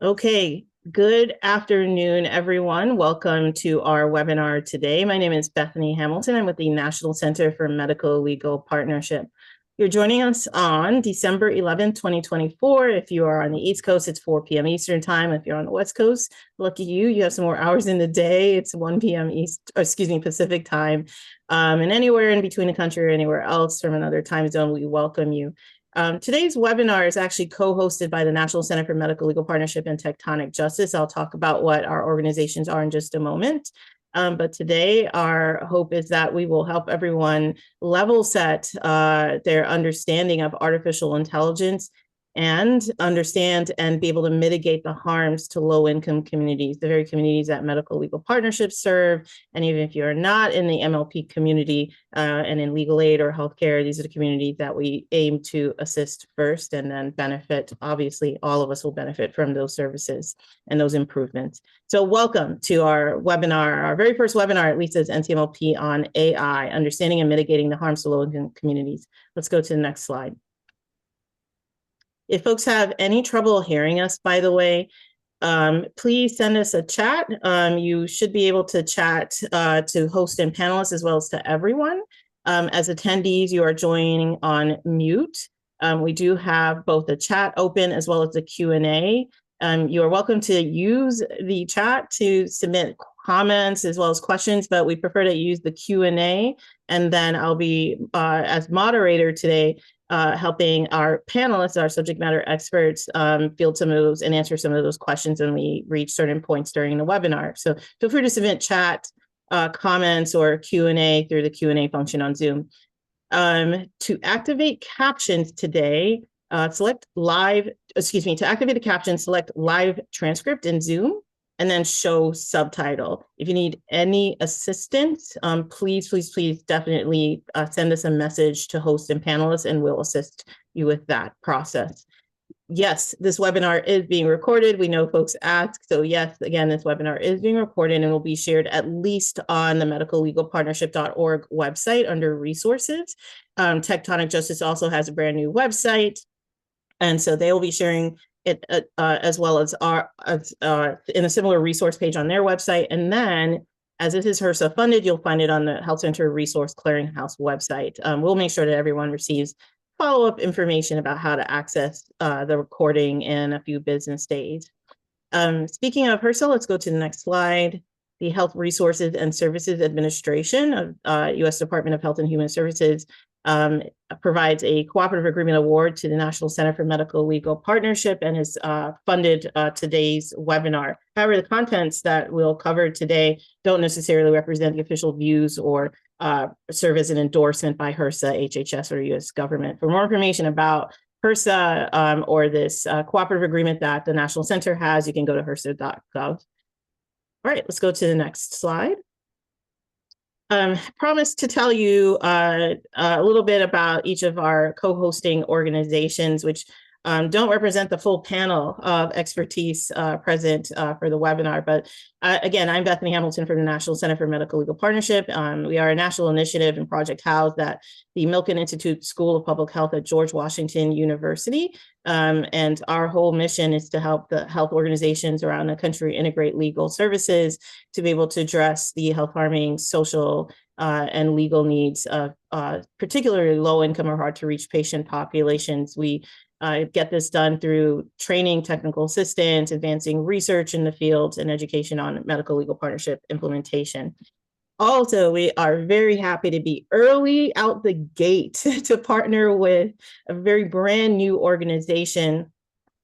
Okay, good afternoon, everyone. Welcome to our webinar today. My name is Bethany Hamilton. I'm with the National Center for Medical Legal Partnership. You're joining us on December 11th, 2024. If you are on the East Coast, it's 4 p.m. Eastern time. If you're on the West Coast, lucky you, you have some more hours in the day. It's 1 p.m. Pacific time. And anywhere in between the country or anywhere else from another time zone, we welcome you. Today's webinar is actually co-hosted by the National Center for Medical Legal Partnership and TechTonic Justice. I'll talk about what our organizations are in just a moment. But today, our hope is that we will help everyone level set their understanding of artificial intelligence and understand and be able to mitigate the harms to low-income communities, the very communities that medical legal partnerships serve. And even if you're not in the MLP community and in legal aid or healthcare, these are the communities that we aim to assist first and then benefit. Obviously, all of us will benefit from those services and those improvements. So welcome to our webinar, our very first webinar, at least as NCMLP, on AI, understanding and mitigating the harms to low-income communities. Let's go to the next slide. If folks have any trouble hearing us, by the way, please send us a chat. You should be able to chat to host and panelists as well as to everyone. As attendees, you are joining on mute. We do have both the chat open as well as the Q&A. You are welcome to use the chat to submit comments as well as questions, but we prefer to use the Q&A. And then I'll be, as moderator today, helping our panelists, our subject matter experts, field some of those and answer some of those questions when we reach certain points during the webinar. So feel free to submit chat comments or Q&A through the Q&A function on Zoom. To activate captions today, to activate the caption, select live transcript in Zoom and then show subtitle. If you need any assistance, please definitely send us a message to host and panelists and we'll assist you with that process. Yes, this webinar is being recorded. We know folks ask. So yes, again, this webinar is being recorded and will be shared at least on the medicallegalpartnership.org website under resources. TechTonic Justice also has a brand new website. And so they will be sharing it as well as in a similar resource page on their website. And then, as this is HRSA funded, you'll find it on the Health Center Resource Clearinghouse website. We'll make sure that everyone receives follow-up information about how to access the recording in a few business days. Speaking of HRSA, let's go to the next slide. The Health Resources and Services Administration of U.S. Department of Health and Human Services provides a cooperative agreement award to the National Center for Medical Legal Partnership and has funded today's webinar. However, the contents that we'll cover today don't necessarily represent the official views or serve as an endorsement by HRSA, HHS, or U.S. government. For more information about HRSA or this cooperative agreement that the National Center has, you can go to hrsa.gov. All right, let's go to the next slide. Promised to tell you a little bit about each of our co-hosting organizations, which don't represent the full panel of expertise present for the webinar. But again, I'm Bethany Hamilton from the National Center for Medical Legal Partnership. We are a national initiative and project housed at the Milken Institute School of Public Health at George Washington University. And our whole mission is to help the health organizations around the country integrate legal services to be able to address the health harming social and legal needs of particularly low income or hard to reach patient populations. We get this done through training technical assistance, advancing research in the field, and education on medical legal partnership implementation. Also, we are very happy to be early out the gate to partner with a very brand new organization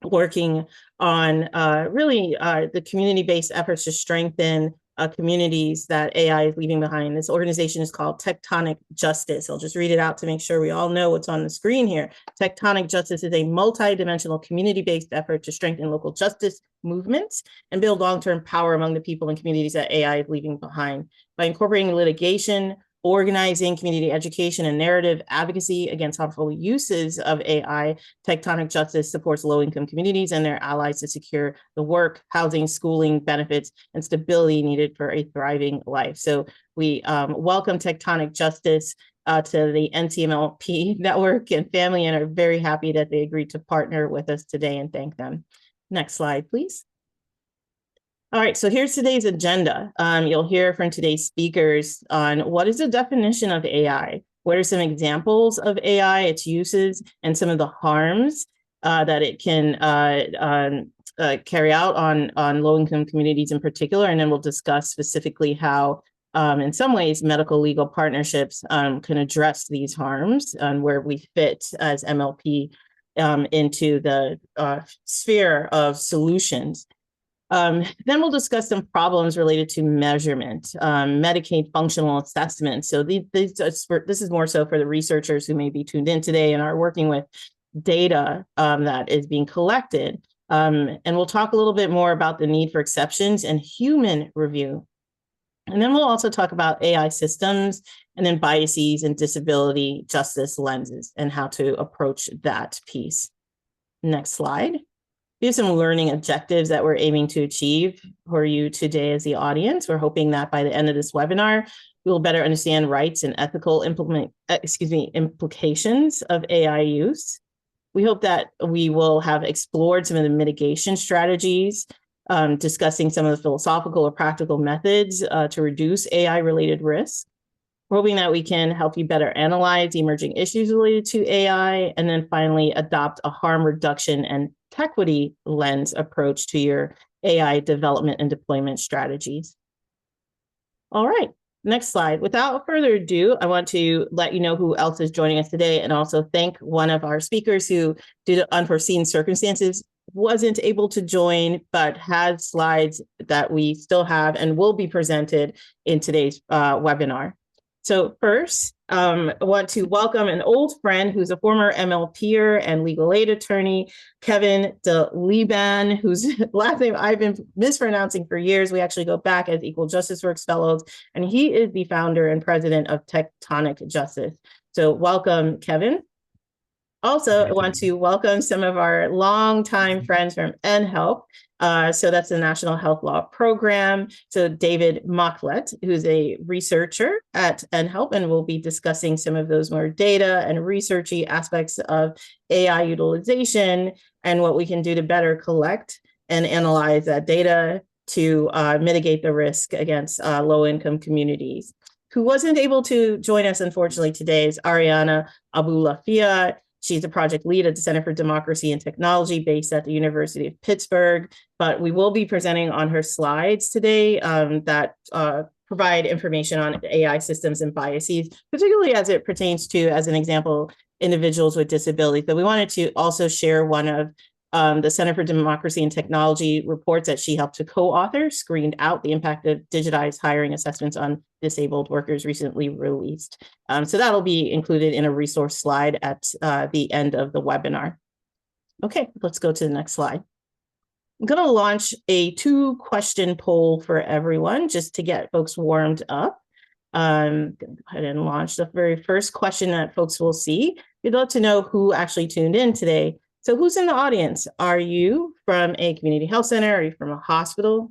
working on the community-based efforts to strengthen communities that AI is leaving behind. This organization is called TechTonic Justice. I'll just read it out to make sure we all know what's on the screen here. TechTonic Justice is a multi-dimensional community-based effort to strengthen local justice movements and build long-term power among the people and communities that AI is leaving behind. By incorporating litigation, organizing, community education, and narrative advocacy against harmful uses of AI, TechTonic Justice supports low-income communities and their allies to secure the work, housing, schooling, benefits, and stability needed for a thriving life. So we welcome TechTonic Justice to the NCMLP network and family and are very happy that they agreed to partner with us today and thank them. Next slide, please. All right, so here's today's agenda. You'll hear from today's speakers on what is the definition of AI, what are some examples of AI, its uses, and some of the harms that it can carry out on low-income communities in particular. And then we'll discuss specifically how, in some ways, medical legal partnerships can address these harms and where we fit as MLP into the sphere of solutions. Then we'll discuss some problems related to measurement, Medicaid functional assessment. So this is more so for the researchers who may be tuned in today and are working with data that is being collected. And we'll talk a little bit more about the need for exceptions and human review. And then we'll also talk about AI systems and then biases and disability justice lenses and how to approach that piece. Next slide. We have some learning objectives that we're aiming to achieve for you today as the audience. We're hoping that by the end of this webinar, we will better understand rights and ethical implications of AI use. We hope that we will have explored some of the mitigation strategies, discussing some of the philosophical or practical methods to reduce AI-related risks. We're hoping that we can help you better analyze emerging issues related to AI, and then finally adopt a harm reduction and equity lens approach to your AI development and deployment strategies. All right, next slide. Without further ado, I want to let you know who else is joining us today and also thank one of our speakers who, due to unforeseen circumstances, wasn't able to join, but had slides that we still have and will be presented in today's webinar. So first, I want to welcome an old friend who's a former MLPer and legal aid attorney, Kevin de Liban, whose last name I've been mispronouncing for years. We actually go back as Equal Justice Works Fellows, and he is the founder and president of TechTonic Justice. So welcome, Kevin. Also, I want to welcome some of our longtime friends from NHELP. So that's the National Health Law Program. So David Mocklet, who's a researcher at NHELP, and we'll be discussing some of those more data and researchy aspects of AI utilization and what we can do to better collect and analyze that data to mitigate the risk against low-income communities. Who wasn't able to join us, unfortunately, today is Ariana Abulafia. She's a project lead at the Center for Democracy and Technology based at the University of Pittsburgh, but we will be presenting on her slides today that provide information on AI systems and biases, particularly as it pertains to, as an example, individuals with disabilities. But we wanted to also share one of the Center for Democracy and Technology reports that she helped to co-author, screened out the impact of digitized hiring assessments on disabled workers, recently released. So that'll be included in a resource slide at the end of the webinar. Okay, let's go to the next slide. I'm going to launch a 2-question poll for everyone just to get folks warmed up. I'm going to go ahead and launch the very first question that folks will see. We'd love to know who actually tuned in today. So who's in the audience? Are you from a community health center? Are you from a hospital?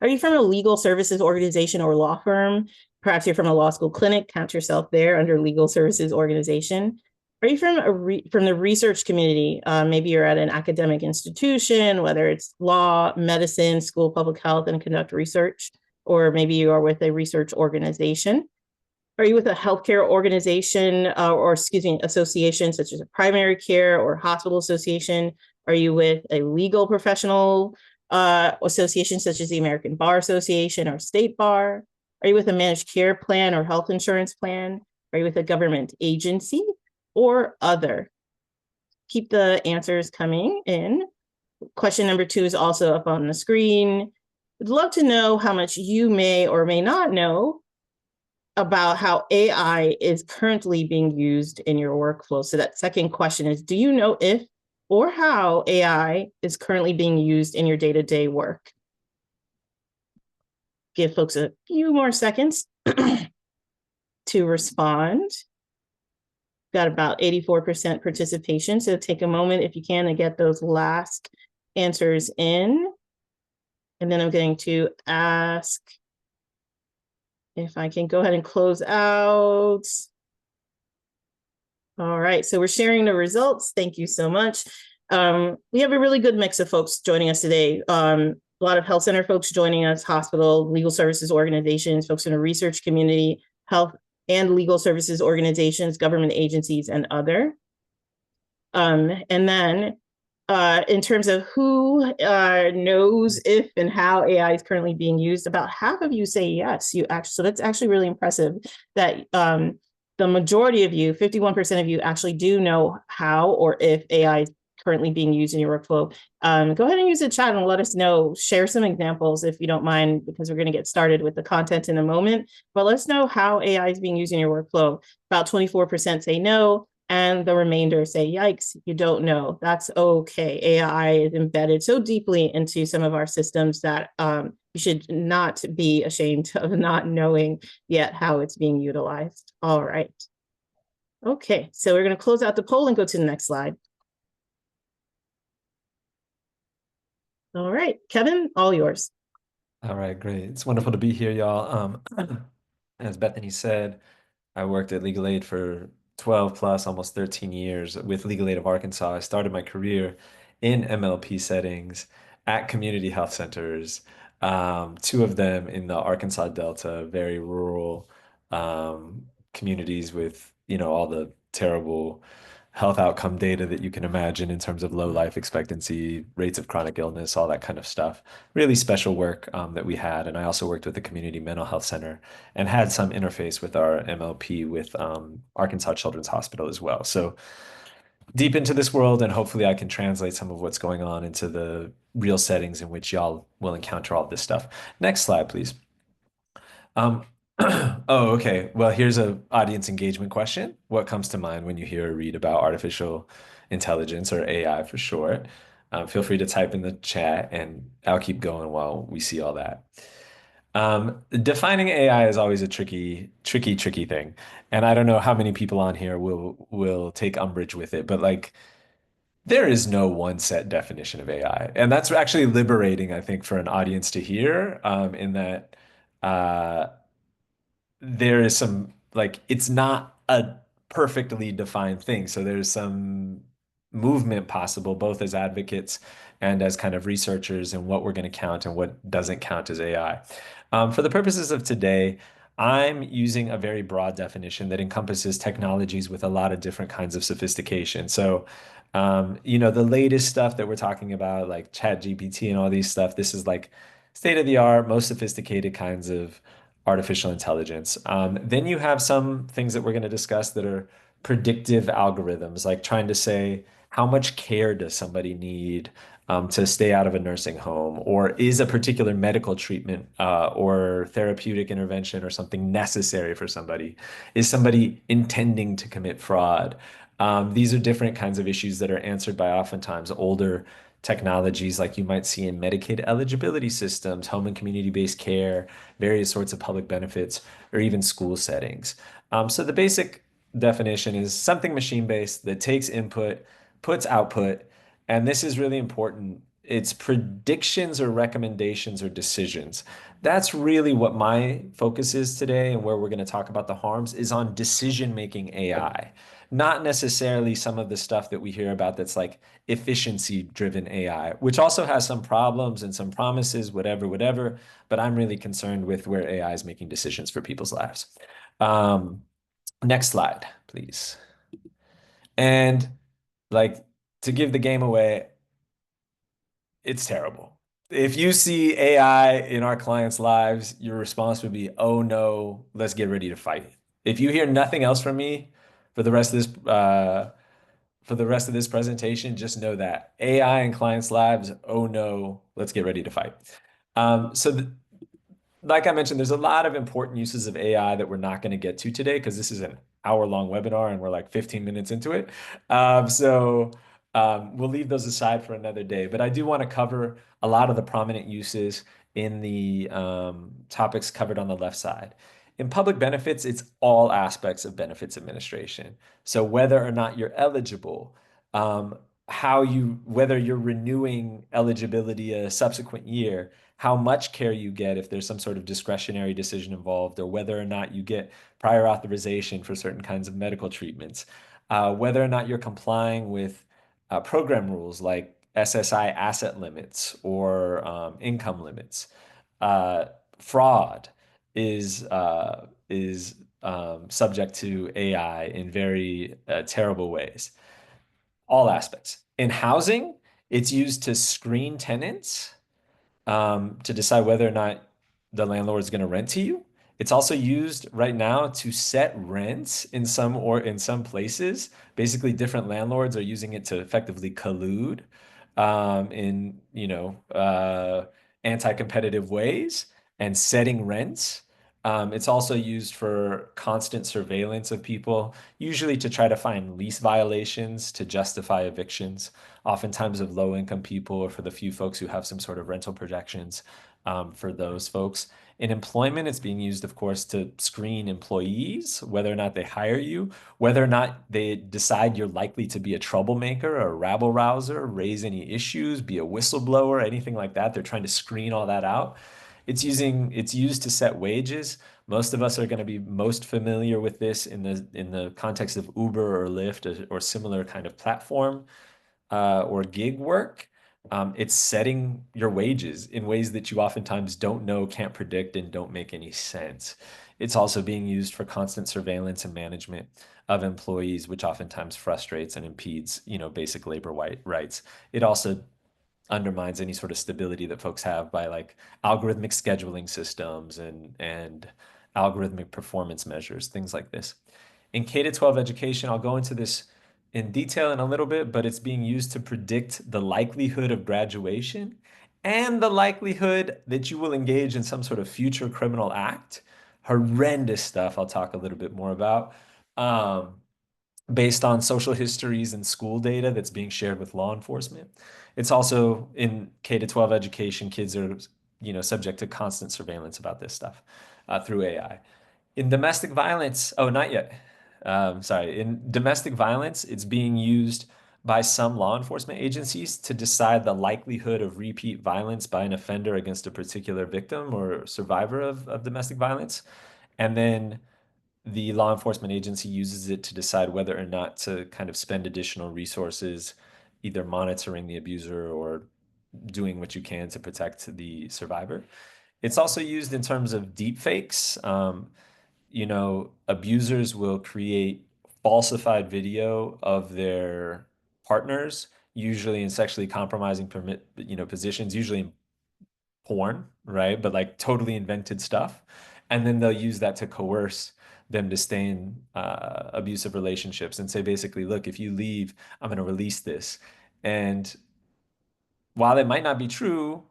Are you from a legal services organization or law firm? Perhaps you're from a law school clinic. Count yourself there under legal services organization. Are you from the research community? Maybe you're at an academic institution, whether it's law, medicine, school of public health, and conduct research, or maybe you are with a research organization. Are you with a healthcare organization association, such as a primary care or hospital association? Are you with a legal professional association, such as the American Bar Association or State Bar? Are you with a managed care plan or health insurance plan? Are you with a government agency or other? Keep the answers coming in. Question number 2 is also up on the screen. I'd love to know how much you may or may not know about how AI is currently being used in your workflow. So that second question is, do you know if or how AI is currently being used in your day-to-day work? Give folks a few more seconds to respond. Got about 84% participation, so take a moment if you can to get those last answers in. And then I'm going to ask if I can go ahead and close out. All right, so we're sharing the results. Thank you so much. We have a really good mix of folks joining us today. A lot of health center folks joining us, hospital, legal services organizations, folks in the research community, health and legal services organizations, government agencies, and other. And then in terms of who knows if and how AI is currently being used, about half of you say yes. So that's actually really impressive that the majority of you, 51% of you, actually do know how or if AI is currently being used in your workflow. Go ahead and use the chat and let us know. Share some examples if you don't mind, because we're going to get started with the content in a moment. But let us know how AI is being used in your workflow. About 24% say no, and the remainder say, yikes, you don't know. That's okay. AI is embedded so deeply into some of our systems that you should not be ashamed of not knowing yet how it's being utilized. All right. Okay, so we're going to close out the poll and go to the next slide. All right, Kevin, all yours. All right, great. It's wonderful to be here, y'all. As Bethany said, I worked at Legal Aid for 12 plus, almost 13 years with Legal Aid of Arkansas. I started my career in MLP settings at community health centers, two of them in the Arkansas Delta, very rural communities with, all the terrible health outcome data that you can imagine in terms of low life expectancy, rates of chronic illness, all that kind of stuff. Really special work that we had. And I also worked with the community mental health center and had some interface with our MLP with Arkansas Children's Hospital as well. So deep into this world, and hopefully I can translate some of what's going on into the real settings in which y'all will encounter all this stuff. Next slide, please. Um, oh, okay. Well, here's an audience engagement question. What comes to mind when you hear or read about artificial intelligence, or AI for short? Feel free to type in the chat and I'll keep going while we see all that. Defining AI is always a tricky thing. And I don't know how many people on here will take umbrage with it, but like there is no one set definition of AI. And that's actually liberating, I think, for an audience to hear, in that uh, there is some like it's not a perfectly defined thing. So there's some movement possible, both as advocates and as kind of researchers, and what we're going to count and what doesn't count as AI. For the purposes of today, I'm using a very broad definition that encompasses technologies with a lot of different kinds of sophistication. So, the latest stuff that we're talking about, like ChatGPT and all these stuff, this is like state of the art, most sophisticated kinds of artificial intelligence. Then you have some things that we're going to discuss that are predictive algorithms, like trying to say how much care does somebody need to stay out of a nursing home, or is a particular medical treatment or therapeutic intervention or something necessary for somebody? Is somebody intending to commit fraud? These are different kinds of issues that are answered by oftentimes older technologies like you might see in Medicaid eligibility systems, home and community-based care, various sorts of public benefits, or even school settings. So the basic definition is something machine-based that takes input, puts output, and this is really important. It's predictions or recommendations or decisions. That's really what my focus is today, and where we're going to talk about the harms is on decision-making AI, not necessarily some of the stuff that we hear about that's like efficiency-driven AI, which also has some problems and some promises, whatever. But I'm really concerned with where AI is making decisions for people's lives. Um, Next slide, please. And like to give the game away, it's terrible. If you see AI in our clients' lives, your response would be, "Oh no, let's get ready to fight." If you hear nothing else from me for the rest of this presentation, just know that AI in clients' lives, oh no, let's get ready to fight. Like I mentioned, there's a lot of important uses of AI that we're not going to get to today because this is an hour-long webinar and we're like 15 minutes into it. We'll leave those aside for another day. But I do want to cover a lot of the prominent uses in the topics covered on the left side. In public benefits, it's all aspects of benefits administration. So whether or not you're eligible, um, whether you're renewing eligibility a subsequent year, how much care you get if there's some sort of discretionary decision involved, or whether or not you get prior authorization for certain kinds of medical treatments, whether or not you're complying with program rules like SSI asset limits or income limits. Uh, Fraud is subject to AI in very terrible ways. All aspects. In housing, it's used to screen tenants to decide whether or not the landlord is going to rent to you. It's also used right now to set rents in some places. Basically, different landlords are using it to effectively collude in anti-competitive ways and setting rents. It's also used for constant surveillance of people, usually to try to find lease violations to justify evictions, oftentimes of low-income people or for the few folks who have some sort of rental projections for those folks. In employment, it's being used, of course, to screen employees, whether or not they hire you, whether or not they decide you're likely to be a troublemaker or a rabble-rouser, raise any issues, be a whistleblower, anything like that. They're trying to screen all that out. It's used to set wages. Most of us are going to be most familiar with this in the context of Uber or Lyft or similar kind of platform or gig work. It's setting your wages in ways that you oftentimes don't know, can't predict, and don't make any sense. It's also being used for constant surveillance and management of employees, which oftentimes frustrates and impedes, basic labor rights. It also undermines any sort of stability that folks have by like algorithmic scheduling systems and algorithmic performance measures, things like this. In K to 12 education, I'll go into this in detail in a little bit, but it's being used to predict the likelihood of graduation and the likelihood that you will engage in some sort of future criminal act. Horrendous stuff I'll talk a little bit more about. Um, Based on social histories and school data that's being shared with law enforcement. It's also in K to 12 education, kids are, subject to constant surveillance about this stuff through AI. In domestic violence, oh, not yet. Sorry. In domestic violence, it's being used by some law enforcement agencies to decide the likelihood of repeat violence by an offender against a particular victim or survivor of domestic violence. And then the law enforcement agency uses it to decide whether or not to kind of spend additional resources, either monitoring the abuser or doing what you can to protect the survivor. It's also used in terms of deep fakes. Abusers will create falsified video of their partners, usually in sexually compromising positions, usually in porn, right? But like totally invented stuff. And then they'll use that to coerce them to stay in abusive relationships and say, basically, look, if you leave, I'm going to release this. And while it might not be true,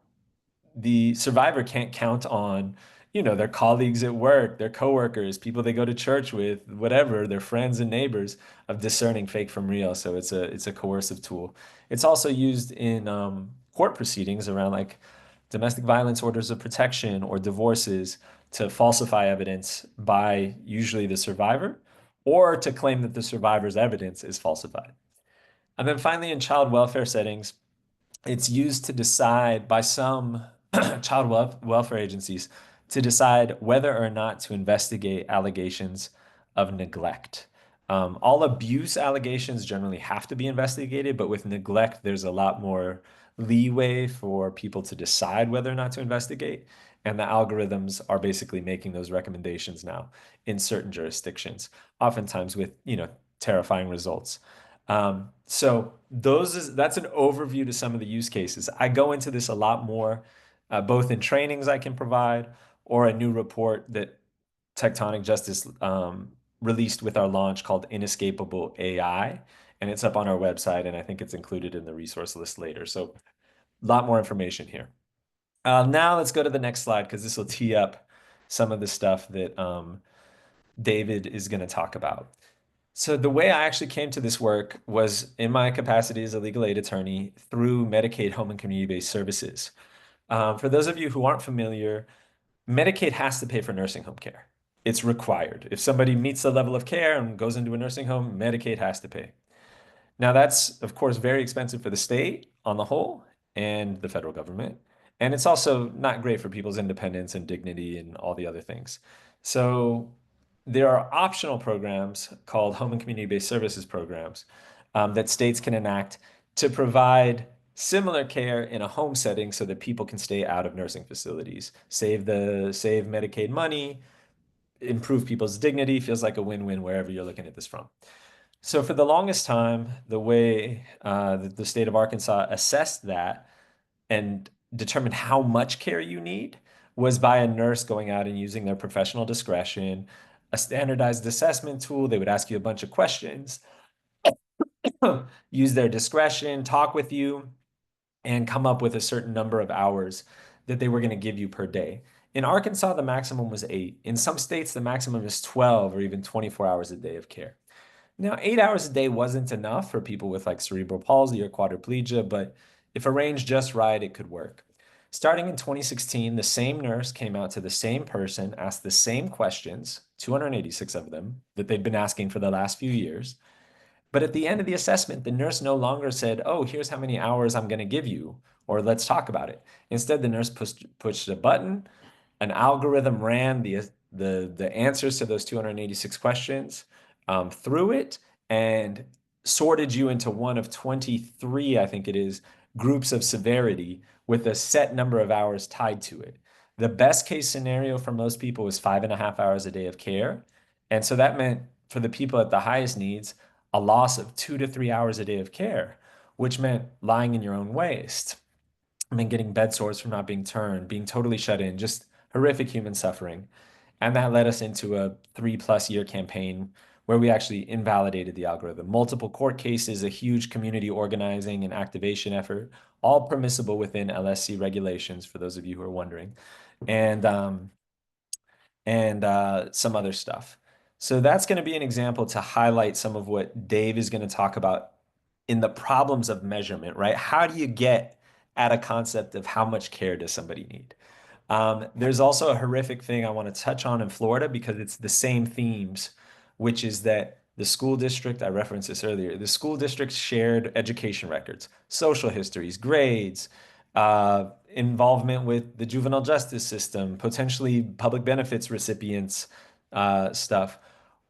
the survivor can't count on, their colleagues at work, their coworkers, people they go to church with, whatever, their friends and neighbors of discerning fake from real. So it's a coercive tool. It's also used in court proceedings around like domestic violence orders of protection or divorces to falsify evidence by usually the survivor or to claim that the survivor's evidence is falsified. And then finally, in child welfare settings, it's used to decide by some welfare agencies to decide whether or not to investigate allegations of neglect. All abuse allegations generally have to be investigated, but with neglect, there's a lot more leeway for people to decide whether or not to investigate. And the algorithms are basically making those recommendations now in certain jurisdictions, oftentimes with, terrifying results. That's an overview to some of the use cases. I go into this a lot more, both in trainings I can provide or a new report that TechTonic Justice released with our launch called Inescapable AI. And it's up on our website, and I think it's included in the resource list later. So a lot more information here. Now let's go to the next slide because this will tee up some of the stuff that David is going to talk about. So the way I actually came to this work was in my capacity as a legal aid attorney through Medicaid home and community-based services. For those of you who aren't familiar, Medicaid has to pay for nursing home care. It's required. If somebody meets the level of care and goes into a nursing home, Medicaid has to pay. Now, that's, of course, very expensive for the state on the whole and the federal government. And it's also not great for people's independence and dignity and all the other things. So there are optional programs called home and community-based services programs that states can enact to provide similar care in a home setting so that people can stay out of nursing facilities, save Medicaid money, improve people's dignity. Feels like a win-win wherever you're looking at this from. So for the longest time, the way that the state of Arkansas assessed that and determined how much care you need was by a nurse going out and using their professional discretion, a standardized assessment tool. They would ask you a bunch of questions, use their discretion, talk with you, and come up with a certain number of hours that they were going to give you per day. In Arkansas, the maximum was 8. In some states, the maximum is 12 or even 24 hours a day of care. Now, 8 hours a day wasn't enough for people with like cerebral palsy or quadriplegia, but if arranged just right, it could work. Starting in 2016, the same nurse came out to the same person, asked the same questions, 286 of them, that they'd been asking for the last few years. But at the end of the assessment, the nurse no longer said, "Oh, here's how many hours I'm going to give you," or "Let's talk about it." Instead, the nurse pushed a button, an algorithm ran the answers to those 286 questions through it and sorted you into one of 23, I think it is, groups of severity with a set number of hours tied to it. The best case scenario for most people was 5.5 hours a day of care. And so that meant for the people at the highest needs, a loss of 2 to 3 hours a day of care, which meant lying in your own waste. I mean, getting bed sores from not being turned, being totally shut in, just horrific human suffering. And that led us into a 3+ year campaign where we actually invalidated the algorithm. Multiple court cases, a huge community organizing and activation effort, all permissible within LSC regulations, for those of you who are wondering. And some other stuff. So that's going to be an example to highlight some of what Dave is going to talk about in the problems of measurement, right? How do you get at a concept of how much care does somebody need? There's also a horrific thing I want to touch on in Florida because it's the same themes, which is that the school district, I referenced this earlier, the school district shared education records, social histories, grades, involvement with the juvenile justice system, potentially public benefits recipients, stuff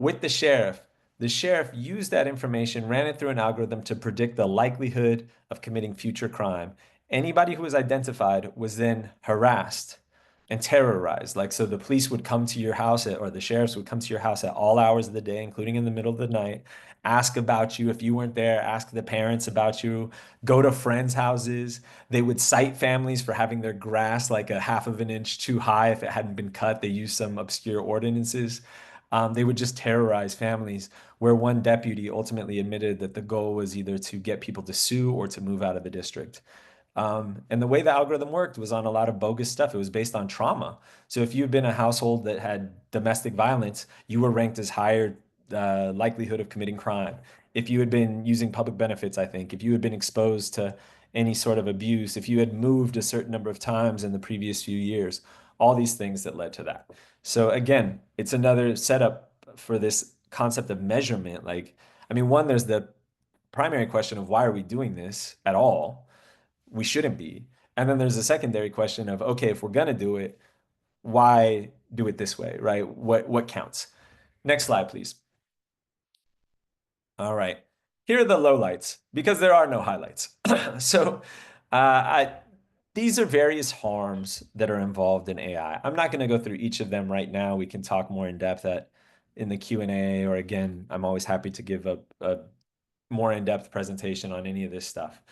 with the sheriff. The sheriff used that information, ran it through an algorithm to predict the likelihood of committing future crime. Anybody who was identified was then harassed and terrorized. Like, so the police would come to your house or the sheriffs would come to your house at all hours of the day, including in the middle of the night, ask about you. If you weren't there, ask the parents about you, go to friends' houses. They would cite families for having their grass like a half of an inch too high if it hadn't been cut. They used some obscure ordinances. They would just terrorize families, where one deputy ultimately admitted that the goal was either to get people to sue or to move out of the district. And the way the algorithm worked was on a lot of bogus stuff. It was based on trauma. So if you've been a household that had domestic violence, you were ranked as higher likelihood of committing crime. If you had been using public benefits, I think, if you had been exposed to any sort of abuse, if you had moved a certain number of times in the previous few years, all these things that led to that. So again, it's another setup for this concept of measurement. Like, I mean, one, there's the primary question of why are we doing this at all? We shouldn't be. And then there's a secondary question of, okay, if we're gonna do it, why do it this way, right? What counts? Next slide, please. All right. Here are the lowlights because there are no highlights. So I these are various harms that are involved in AI. I'm not going to go through each of them right now. We can talk more in depth in the Q&A, or again, I'm always happy to give a more in-depth presentation on any of this stuff.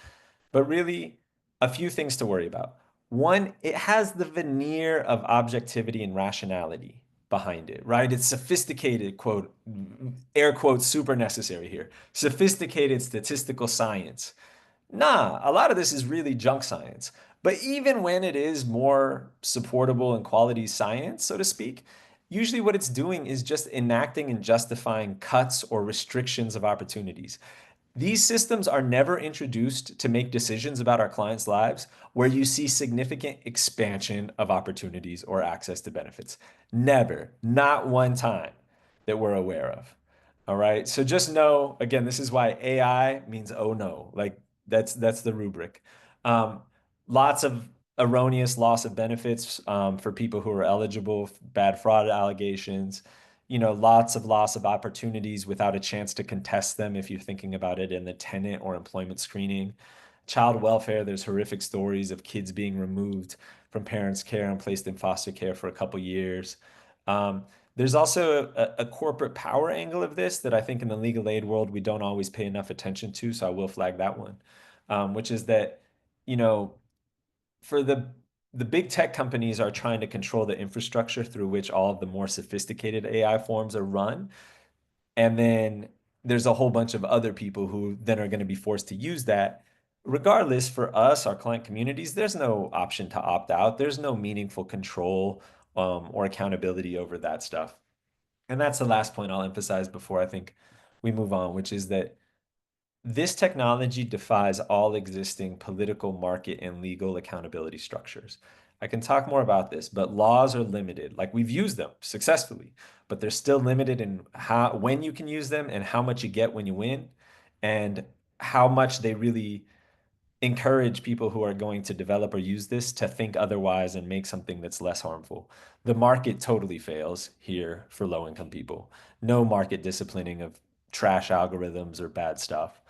But really, a few things to worry about. One, it has the veneer of objectivity and rationality behind it, right? It's sophisticated, quote, air quotes, super necessary here. Sophisticated statistical science. Nah, a lot of this is really junk science. But even when it is more supportable and quality science, so to speak, usually what it's doing is just enacting and justifying cuts or restrictions of opportunities. These systems are never introduced to make decisions about our clients' lives where you see significant expansion of opportunities or access to benefits. Never, not one time that we're aware of. All right. So just know, again, this is why AI means oh no. Like that's the rubric. Um, Lots of erroneous loss of benefits for people who are eligible, bad fraud allegations, lots of loss of opportunities without a chance to contest them if you're thinking about it in the tenant or employment screening. Child welfare, there's horrific stories of kids being removed from parents' care and placed in foster care for a couple years. Um, there's also a corporate power angle of this that I think in the legal aid world we don't always pay enough attention to, so I will flag that one, which is that, you know, for the big tech companies are trying to control the infrastructure through which all of the more sophisticated AI forms are run. And then there's a whole bunch of other people who then are going to be forced to use that. Regardless, for us, our client communities, there's no option to opt out. There's no meaningful control or accountability over that stuff. And that's the last point I'll emphasize before I think we move on, which is that this technology defies all existing political, market, and legal accountability structures. I can talk more about this, but laws are limited. Like we've used them successfully, but they're still limited in how when you can use them and how much you get when you win, and how much they really encourage people who are going to develop or use this to think otherwise and make something that's less harmful. The market totally fails here for low-income people. No market disciplining of trash algorithms or bad stuff.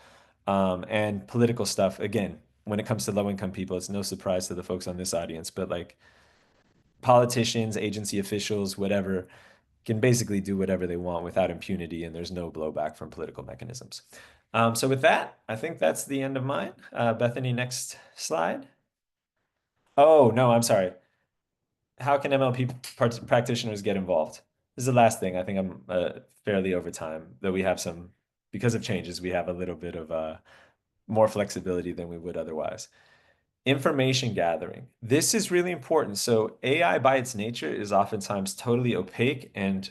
And political stuff, again, when it comes to low-income people, it's no surprise to the folks on this audience, but like politicians, agency officials, whatever, can basically do whatever they want without impunity, and there's no blowback from political mechanisms. So with that, I think that's the end of mine. Bethany, next slide. Oh, no, I'm sorry. How can MLP practitioners get involved? This is the last thing. I think I'm fairly over time, though we have some, because of changes, we have a little bit of more flexibility than we would otherwise. Information gathering. This is really important. So AI by its nature is oftentimes totally opaque and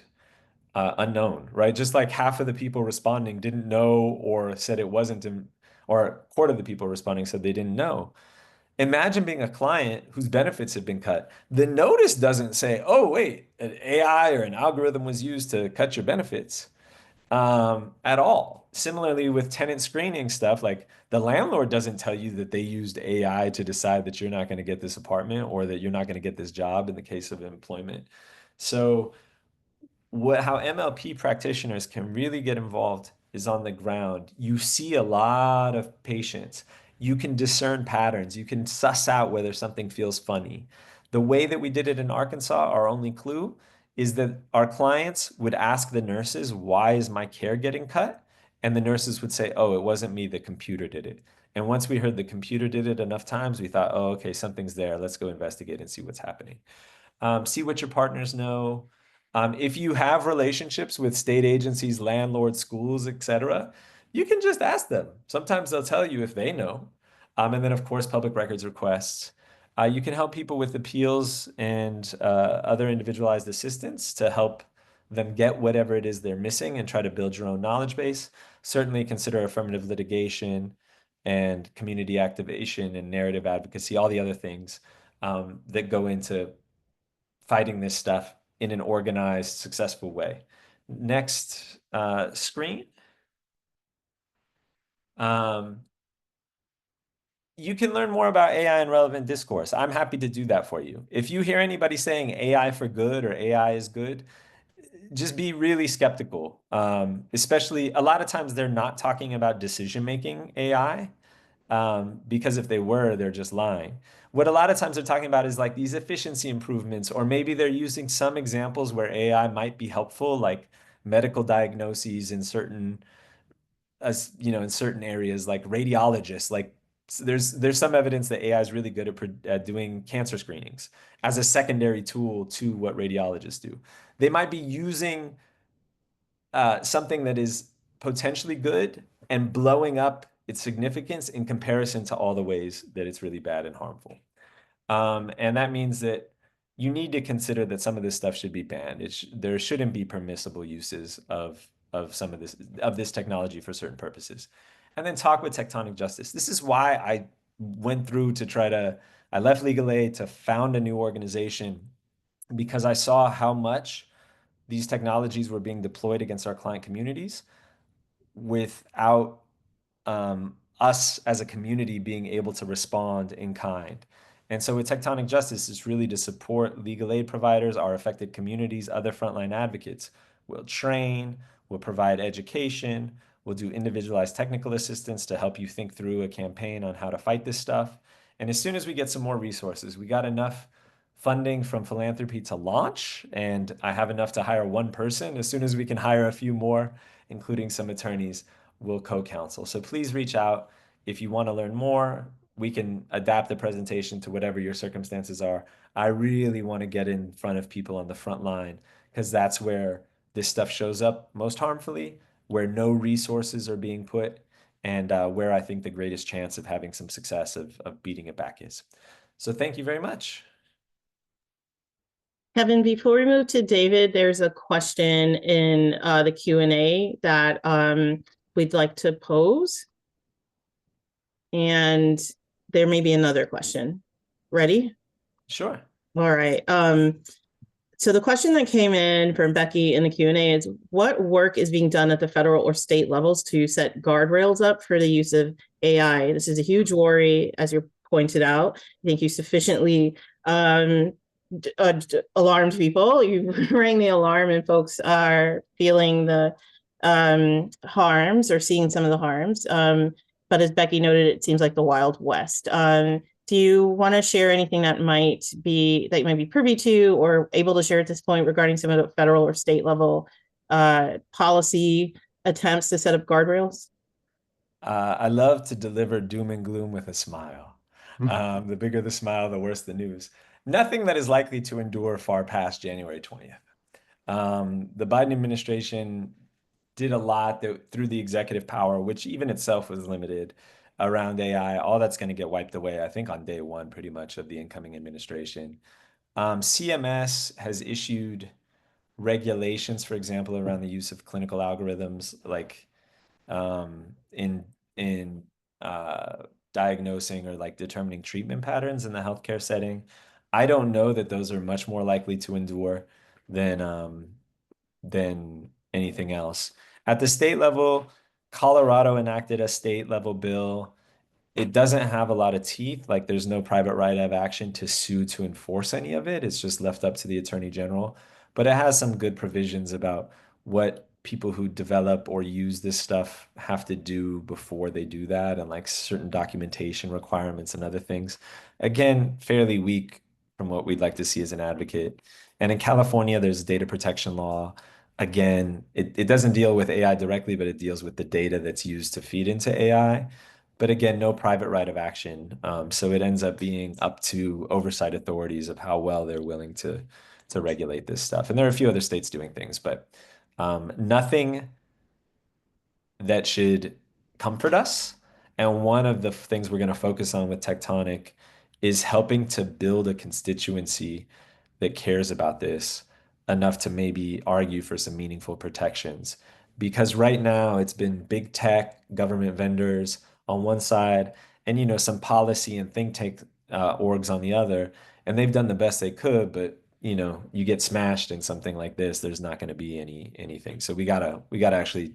unknown, right? Just like half of the people responding didn't know or said it wasn't, or a quarter of the people responding said they didn't know. Imagine being a client whose benefits have been cut. The notice doesn't say, oh, wait, an AI or an algorithm was used to cut your benefits at all. Similarly, with tenant screening stuff, like the landlord doesn't tell you that they used AI to decide that you're not going to get this apartment or that you're not going to get this job in the case of employment. So, how MLP practitioners can really get involved is on the ground. You see a lot of patients. You can discern patterns. You can suss out whether something feels funny. The way that we did it in Arkansas, our only clue is that our clients would ask the nurses, why is my care getting cut? And the nurses would say, oh, it wasn't me, the computer did it. And once we heard the computer did it enough times, we thought, oh, okay, something's there. Let's go investigate and see what's happening. See what your partners know. If you have relationships with state agencies, landlords, schools, etc., you can just ask them. Sometimes they'll tell you if they know. And then, of course, public records requests. You can help people with appeals and other individualized assistance to help them get whatever it is they're missing and try to build your own knowledge base. Certainly consider affirmative litigation and community activation and narrative advocacy, all the other things that go into fighting this stuff in an organized, successful way. Next screen. Um, you can learn more about AI and relevant discourse. I'm happy to do that for you. If you hear anybody saying AI for good or AI is good, just be really skeptical. Especially a lot of times they're not talking about decision-making AI. Because if they were, they're just lying. What a lot of times they're talking about is like these efficiency improvements, or maybe they're using some examples where AI might be helpful, like medical diagnoses in certain, as in certain areas, like radiologists. Like there's some evidence that AI is really good at doing cancer screenings as a secondary tool to what radiologists do. They might be using something that is potentially good and blowing up its significance in comparison to all the ways that it's really bad and harmful. And that means that you need to consider that some of this stuff should be banned. There shouldn't be permissible uses of some of this technology for certain purposes. And then talk with TechTonic Justice. This is why I went through to I left legal aid to found a new organization, because I saw how much these technologies were being deployed against our client communities without us as a community being able to respond in kind. And so with Tectonic Justice, it's really to support legal aid providers, our affected communities, other frontline advocates we'll train, we'll provide education, we'll do individualized technical assistance to help you think through a campaign on how to fight this stuff. And as soon as we get some more resources, we got enough funding from philanthropy to launch, and I have enough to hire one person. As soon as we can hire a few more, including some attorneys, we'll co-counsel. So please reach out if you want to learn more. We can adapt the presentation to whatever your circumstances are. I really want to get in front of people on the front line because that's where this stuff shows up most harmfully, where no resources are being put, and where I think the greatest chance of having some success of beating it back is. So thank you very much. Kevin, before we move to David, there's a question in the Q&A that we'd like to pose. And there may be another question. Ready? Sure. All right. So the question that came in from Becky in the Q&A is, what work is being done at the federal or state levels to set guardrails up for the use of AI? This is a huge worry, as you pointed out. I think you sufficiently alarmed people. You rang the alarm, and folks are feeling the harms or seeing some of the harms. But as Becky noted, it seems like the Wild West. Do you want to share anything that you might be privy to or able to share at this point regarding some of the federal or state level policy attempts to set up guardrails? I love to deliver doom and gloom with a smile. The bigger the smile, the worse the news. Nothing that is likely to endure far past January 20th. The Biden administration did a lot through the executive power, which even itself was limited around AI. All that's going to get wiped away, I think, on day one, pretty much, of the incoming administration. CMS has issued regulations, for example, around the use of clinical algorithms, like in diagnosing or like determining treatment patterns in the healthcare setting. I don't know that those are much more likely to endure than than anything else. At the state level, Colorado enacted a state level bill. It doesn't have a lot of teeth. Like there's no private right of action to sue to enforce any of it. It's just left up to the attorney general. But it has some good provisions about what people who develop or use this stuff have to do before they do that, and like certain documentation requirements and other things. Again, fairly weak from what we'd like to see as an advocate. And in California, there's data protection law. Again, it doesn't deal with AI directly, but it deals with the data that's used to feed into AI. But again, no private right of action. So it ends up being up to oversight authorities of how well they're willing to regulate this stuff. And there are a few other states doing things, but nothing that should comfort us. And one of the things we're going to focus on with TechTonic is helping to build a constituency that cares about this enough to maybe argue for some meaningful protections. Because right now it's been big tech, government vendors on one side, and some policy and think tank orgs on the other, and they've done the best they could, but you get smashed in something like this, there's not going to be anything. So we gotta actually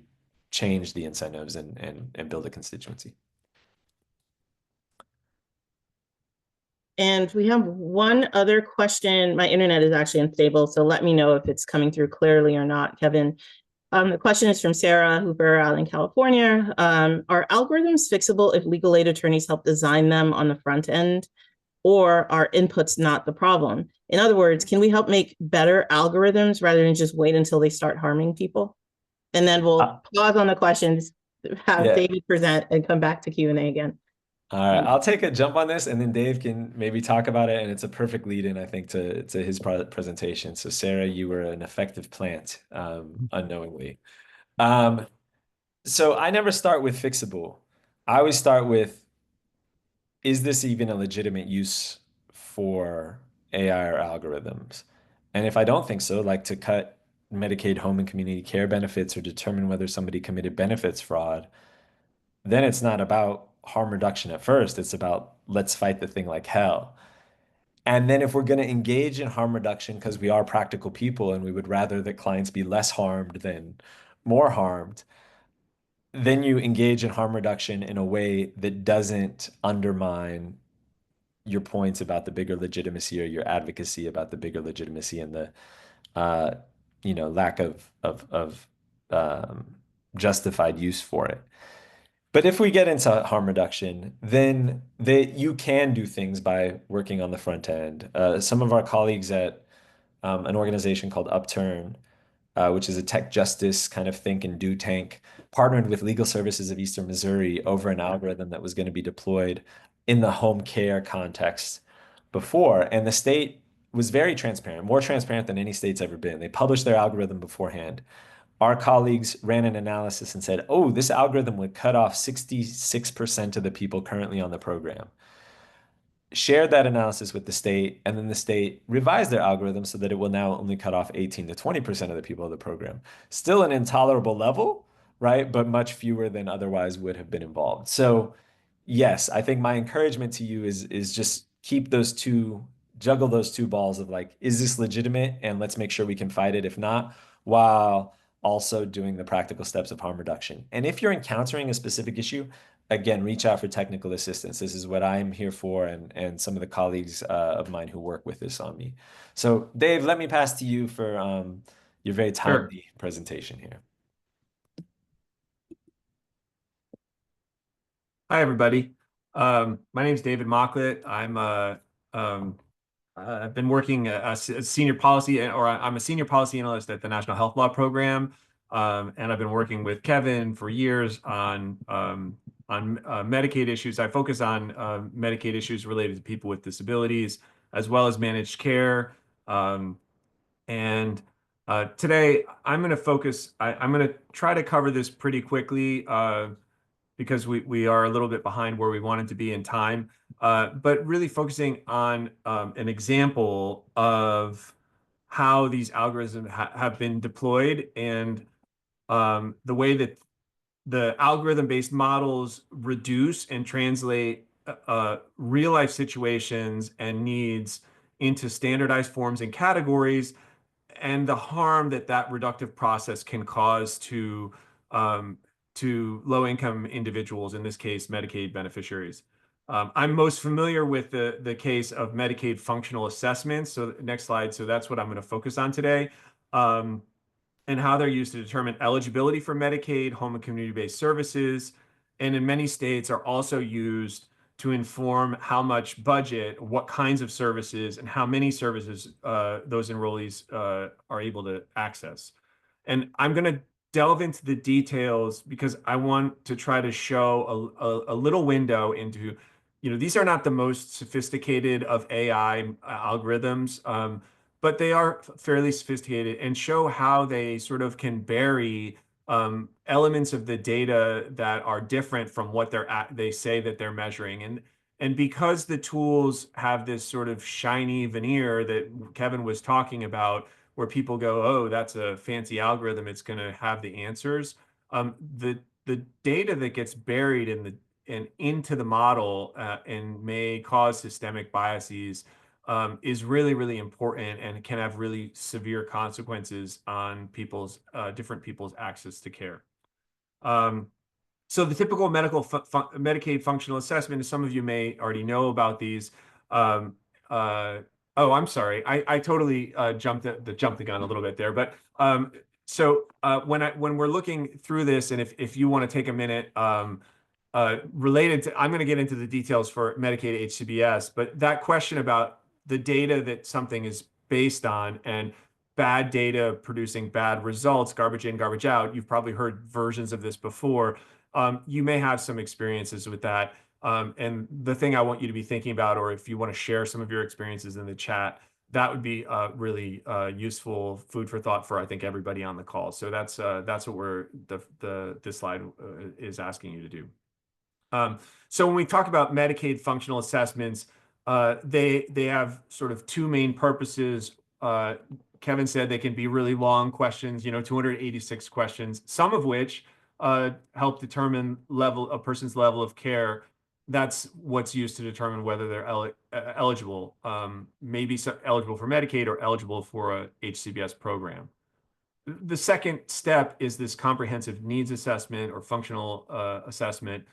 change the incentives and build a constituency. And we have one other question. My internet is actually unstable, so let me know if it's coming through clearly or not, Kevin. The question is from Sarah Hooper out in California. Are algorithms fixable if legal aid attorneys help design them on the front end, or are inputs not the problem? In other words, can we help make better algorithms rather than just wait until they start harming people? And then we'll pause on the questions, have Yeah. David present, and come back to Q&A again. All right, I'll take a jump on this, and then Dave can maybe talk about it. And it's a perfect lead-in, I think, to his presentation. So, Sarah, you were an effective plant, unknowingly. Um, so I never start with fixable. I always start with, is this even a legitimate use for AI or algorithms? And if I don't think so, like to cut Medicaid home and community care benefits or determine whether somebody committed benefits fraud, then it's not about harm reduction at first. It's about let's fight the thing like hell. And then if we're going to engage in harm reduction because we are practical people and we would rather that clients be less harmed than more harmed, then you engage in harm reduction in a way that doesn't undermine your points about the bigger legitimacy or your advocacy about the bigger legitimacy and the lack of justified use for it. But if we get into harm reduction, then you can do things by working on the front end. Some of our colleagues at an organization called Upturn, which is a tech justice kind of think and do tank, partnered with Legal Services of Eastern Missouri over an algorithm that was going to be deployed in the home care context before. And the state was very transparent, more transparent than any state's ever been. They published their algorithm beforehand. Our colleagues ran an analysis and said, oh, this algorithm would cut off 66% of the people currently on the program. Shared that analysis with the state, and then the state revised their algorithm so that it will now only cut off 18 to 20% of the people of the program. Still an intolerable level, right? But much fewer than otherwise would have been involved. So, yes, I think my encouragement to you is just keep juggle those two balls of like, is this legitimate? And let's make sure we can fight it. If not, while also doing the practical steps of harm reduction. And if you're encountering a specific issue, again, reach out for technical assistance. This is what I'm here for, and some of the colleagues of mine who work with this on me. So, Dave, let me pass to you for your very Sure. timely presentation here. Hi, everybody. My name is David Mocklet. I've been working as a senior policy, or I'm a senior policy analyst at the National Health Law Program, and I've been working with Kevin for years on Medicaid issues. I focus on Medicaid issues related to people with disabilities, as well as managed care. And today, I'm going to focus. I'm going to try to cover this pretty quickly. Because we are a little bit behind where we wanted to be in time, but really focusing on an example of how these algorithms have been deployed and the way that the algorithm-based models reduce and translate real-life situations and needs into standardized forms and categories, and the harm that that reductive process can cause um, to low-income individuals, in this case, Medicaid beneficiaries. I'm most familiar with the case of Medicaid functional assessments. So next slide. So that's what I'm going to focus on today, and how they're used to determine eligibility for Medicaid, home and community-based services, and in many states are also used to inform how much budget, what kinds of services, and how many services those enrollees are able to access. And I'm going to delve into the details because I want to try to show a little window into, these are not the most sophisticated of AI algorithms, but they are fairly sophisticated and show how they sort of can bury elements of the data that are different from what they say that they're measuring. And because the tools have this sort of shiny veneer that Kevin was talking about, where people go, oh, that's a fancy algorithm, it's going to have the answers. The data that gets buried and into the model and may cause systemic biases is really, really important and can have really severe consequences on different people's access to care. So the typical Medicaid functional assessment, as some of you may already know about these. Oh, I'm sorry. I totally jumped the gun a little bit there. But when we're looking through this, and if you want to take a minute, related to, I'm going to get into the details for Medicaid HCBS, but that question about the data that something is based on and bad data producing bad results, garbage in, garbage out. You've probably heard versions of this before. You may have some experiences with that. And the thing I want you to be thinking about, or if you want to share some of your experiences in the chat, that would be really useful food for thought for, I think, everybody on the call. So that's what this slide is asking you to do. So when we talk about Medicaid functional assessments, they have sort of two main purposes. Kevin said they can be really long questions, 286 questions, some of which help determine a person's level of care. That's what's used to determine whether they're eligible, maybe eligible for Medicaid or eligible for a HCBS program. The second step is this comprehensive needs assessment or functional assessment,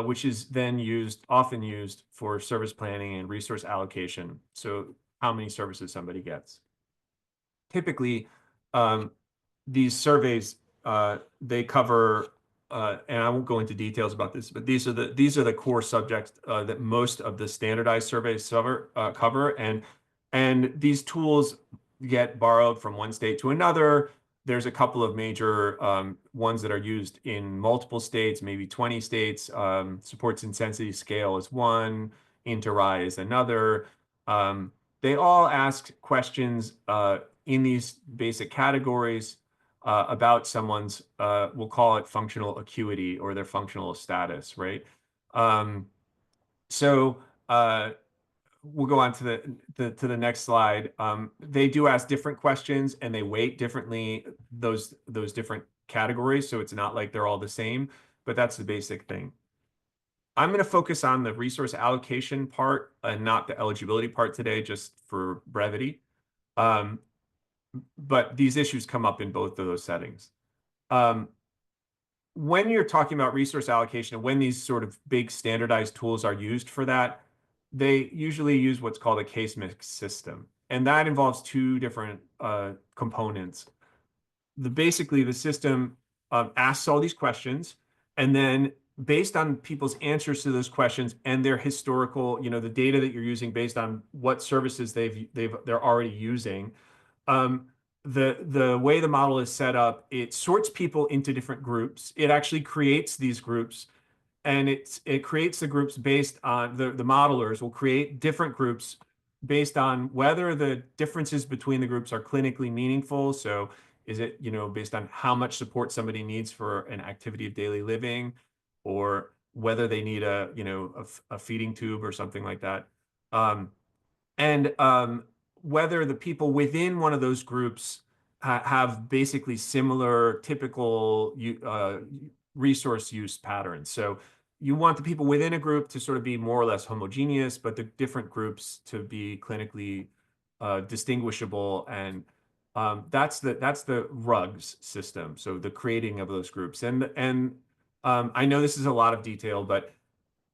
which is then often used for service planning and resource allocation. So how many services somebody gets. Typically, these surveys, they cover, and I won't go into details about this, but these are the core subjects that most of the standardized surveys cover, and these tools get borrowed from one state to another. There's a couple of major ones that are used in multiple states, maybe 20 states. Supports intensity scale is one, Interi is another. They all ask questions in these basic categories about someone's, we'll call it functional acuity or their functional status, right? Um, so we'll go on to the next slide. They do ask different questions and they weight differently those different categories. So it's not like they're all the same, but that's the basic thing. I'm going to focus on the resource allocation part and not the eligibility part today, just for brevity. But these issues come up in both of those settings. When you're talking about resource allocation and when these sort of big standardized tools are used for that, they usually use what's called a case mix system. And that involves two different components. Basically, the system asks all theyese questions, and then based on people's answers to those questions and their historical, the data that you're using based on what services they're already using, the way the model is set up, it sorts people into different groups. It actually creates these groups, and it creates the groups based on the modelers will create different groups based on whether the differences between the groups are clinically meaningful. So is it, based on how much support somebody needs for an activity of daily living, or whether they need a feeding tube or something like that. And whether the people within one of those groups have basically similar typical resource use patterns. So you want the people within a group to sort of be more or less homogeneous, but the different groups to be clinically distinguishable. And that's the RUGS system. So the creating of those groups. And I know this is a lot of detail, but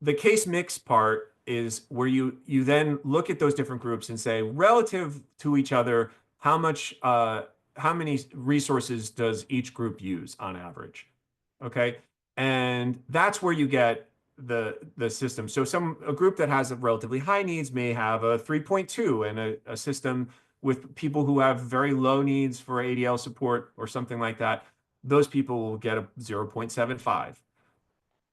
the case mix part is where you then look at those different groups and say, relative to each other, how many resources does each group use on average? Okay. And that's where you get the system. So a group that has a relatively high needs may have a 3.2, and a system with people who have very low needs for ADL support or something like that, those people will get a 0.75.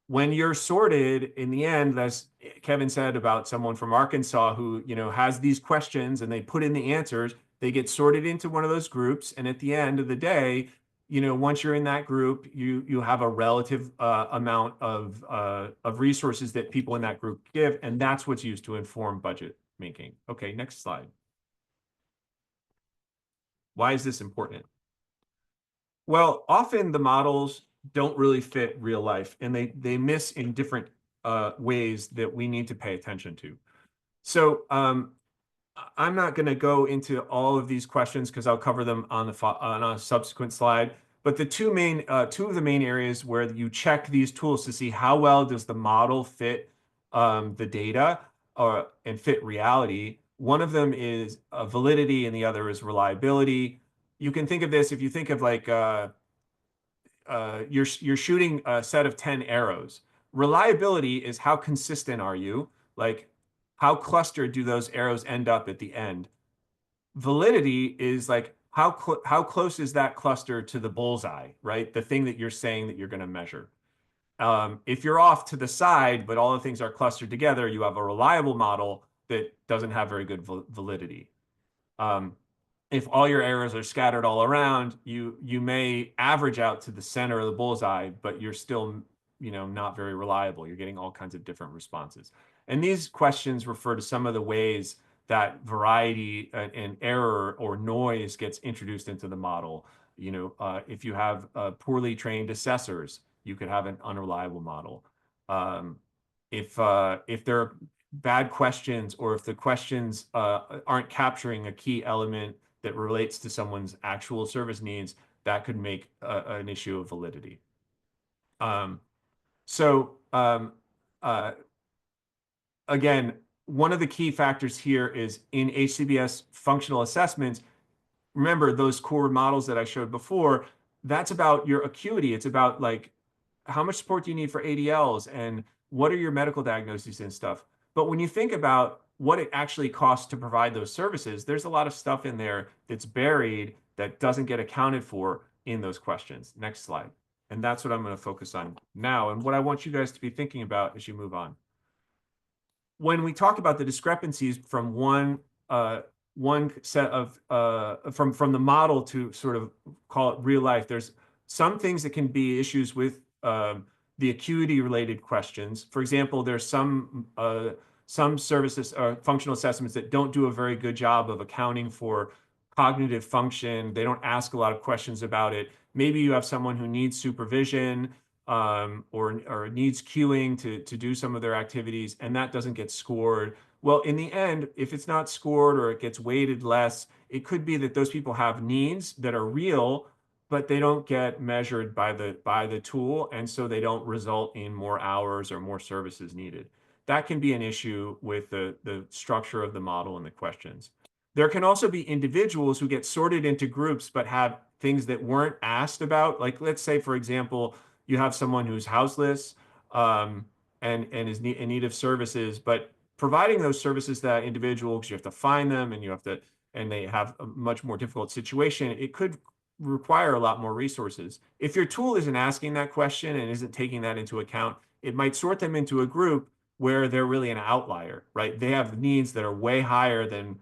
When you're sorted in the end, as Kevin said about someone from Arkansas who, has these questions and they put in the answers, they get sorted into one of those groups. And at the end of the day, once you're in that group, you have a relative amount of resources that people in that group give. And that's what's used to inform budget making. Okay, next slide. Why is this important? Well, often the models don't really fit real life, and they miss in different ways that we need to pay attention to. So I'm not going to go into all of these questions because I'll cover them on a subsequent slide. But the two of the main areas where you check these tools to see how well does the model fit the data and fit reality. One of them is validity, and the other is reliability. You can think of this if you think of like you're shooting a set of 10 arrows. Reliability is how consistent are you? Like how clustered do those arrows end up at the end? Validity is like how close is that cluster to the bullseye, right? The thing that you're saying that you're going to measure. If you're off to the side, but all the things are clustered together, you have a reliable model that doesn't have very good validity. If all your arrows are scattered all around, you may average out to the center of the bullseye, but you're still, not very reliable. You're getting all kinds of different responses. And these questions refer to some of the ways that variety and error or noise gets introduced into the model. If you have poorly trained assessors, you could have an unreliable model. If there are bad questions, or if the questions aren't capturing a key element that relates to someone's actual service needs, that could make an issue of validity. Again, one of the key factors here is in HCBS functional assessments, remember those core models that I showed before, that's about your acuity. It's about like how much support do you need for ADLs and what are your medical diagnoses and stuff. But when you think about what it actually costs to provide those services, there's a lot of stuff in there that's buried that doesn't get accounted for in those questions. Next slide. And that's what I'm going to focus on now and what I want you guys to be thinking about as you move on. When we talk about the discrepancies from one set of from the model to sort of call it real life, there's some things that can be issues with the acuity related questions. For example, there's some services or functional assessments that don't do a very good job of accounting for cognitive function. They don't ask a lot of questions about it. Maybe you have someone who needs supervision or needs cueing to do some of their activities, and that doesn't get scored. Well, in the end, if it's not scored or it gets weighted less, it could be that those people have needs that are real, but they don't get measured by the tool, and so they don't result in more hours or more services needed. That can be an issue with the structure of the model and the questions. There can also be individuals who get sorted into groups but have things that weren't asked about. Like, let's say, for example, you have someone who's houseless and is in need of services, but providing those services to that individual, because you have to find them and they have a much more difficult situation, it could require a lot more resources. If your tool isn't asking that question and isn't taking that into account, it might sort them into a group where they're really an outlier, right? They have needs that are way higher than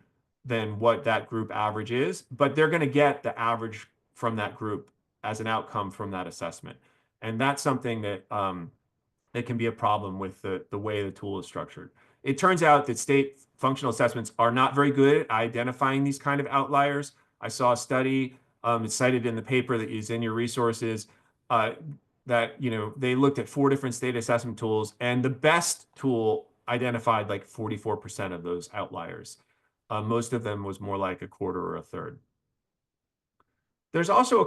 what that group average is, but they're going to get the average from that group as an outcome from that assessment. And that's something that that can be a problem with the way the tool is structured. It turns out that state functional assessments are not very good at identifying these kind of outliers. I saw a study, it's cited in the paper that is in your resources, that they looked at 4 different state assessment tools, and the best tool identified like 44% of those outliers. Most of them was more like a quarter or a third. There's also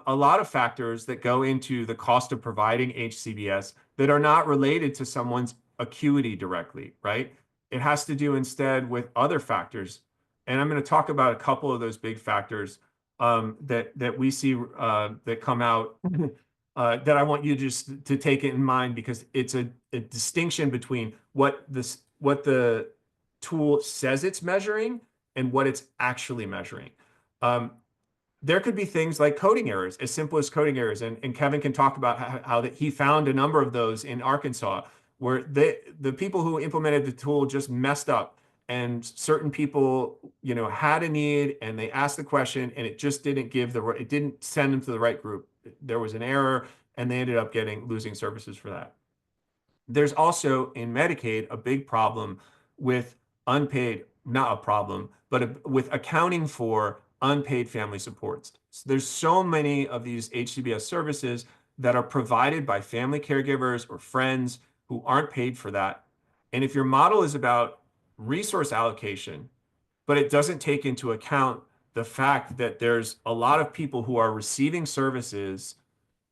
a lot of factors that go into the cost of providing HCBS that are not related to someone's acuity directly, right? It has to do instead with other factors. And I'm going to talk about a couple of those big factors that we see that come out that I want you just to take it in mind, because it's a distinction between what the tool says it's measuring and what it's actually measuring. There could be things like coding errors, as simple as coding errors. And Kevin can talk about how that he found a number of those in Arkansas, where the people who implemented the tool just messed up. And certain people, had a need and they asked the question and it just didn't it didn't send them to the right group. There was an error and they ended up losing services for that. There's also in Medicaid a big problem with unpaid, not a problem, but with accounting for unpaid family supports. So there's so many of these HCBS services that are provided by family caregivers or friends who aren't paid for that. And if your model is about resource allocation, but it doesn't take into account the fact that there's a lot of people who are receiving services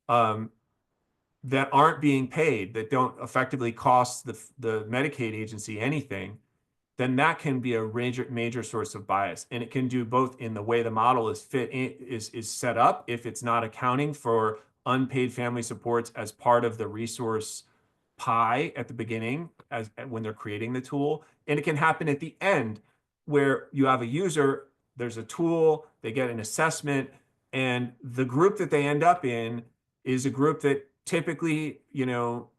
that aren't being paid, that don't effectively cost the Medicaid agency anything, then that can be a major source of bias. And it can do both in the way the model is set up, if it's not accounting for unpaid family supports as part of the resource pie at the beginning when they're creating the tool. And it can happen at the end where you have a user, there's a tool, they get an assessment, and the group that they end up in is a group that typically,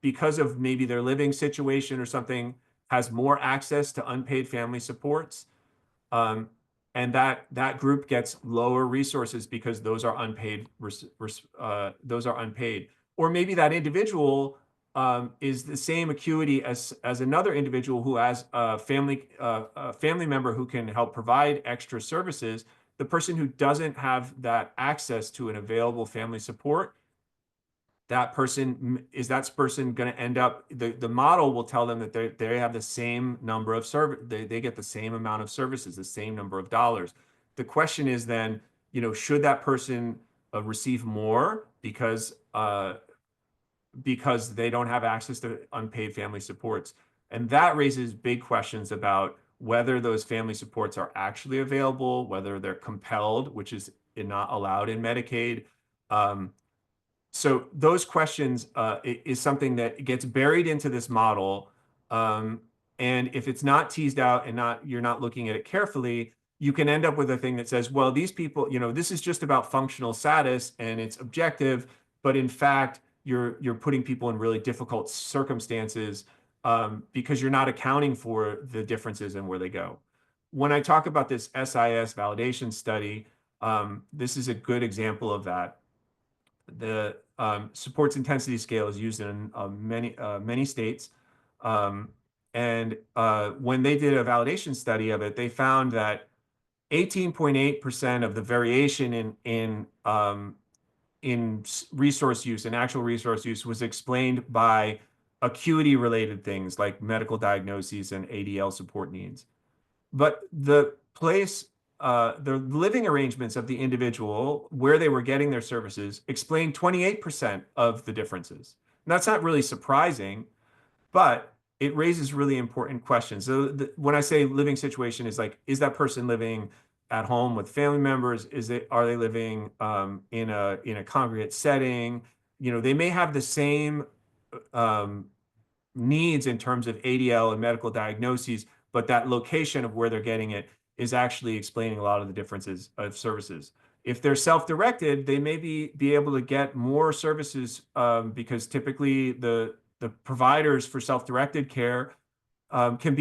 because of maybe their living situation or something, has more access to unpaid family supports. And that group gets lower resources because those are unpaid. Or maybe that individual is the same acuity as another individual who has a family member who can help provide extra services. The person who doesn't have that access to an available family support, that person going to end up, the model will tell them that they have the same number of they get the same amount of services, the same number of dollars. The question is then, should that person receive more because they don't have access to unpaid family supports? And that raises big questions about whether those family supports are actually available, whether they're compelled, which is not allowed in Medicaid. So those questions is something that gets buried into this model. And if it's not teased out and you're not looking at it carefully, you can end up with a thing that says, well, these people, this is just about functional status and it's objective, but in fact, you're putting people in really difficult circumstances because you're not accounting for the differences in where they go. When I talk about this SIS validation study, this is a good example of that. The supports intensity scale is used in many states. And when they did a validation study of it, they found that 18.8% of the variation in resource use and actual resource use was explained by acuity related things like medical diagnoses and ADL support needs. But the living arrangements of the individual, where they were getting their services, explained 28% of the differences. And that's not really surprising, but it raises really important questions. So when I say living situation is like, is that person living at home with family members? Are they living in a congregate setting? They may have the same needs in terms of ADL and medical diagnoses, but that location of where they're getting it is actually explaining a lot of the differences of services. If they're self-directed, they may be able to get more services because typically the providers for self-directed care can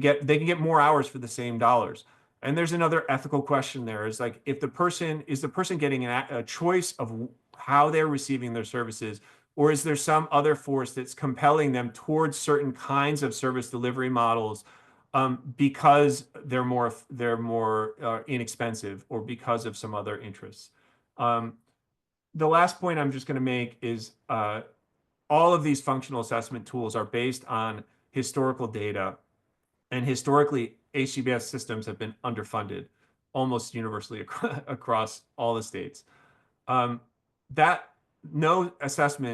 get more hours for the same dollars. And there's another ethical question there is like, if the person getting a choice of how they're receiving their services, or is there some other force that's compelling them towards certain kinds of service delivery models because they're more inexpensive or because of some other interests? The last point I'm just going to make is all of these functional assessment tools are based on historical data, and historically, HCBS systems have been underfunded almost universally across all the states. That no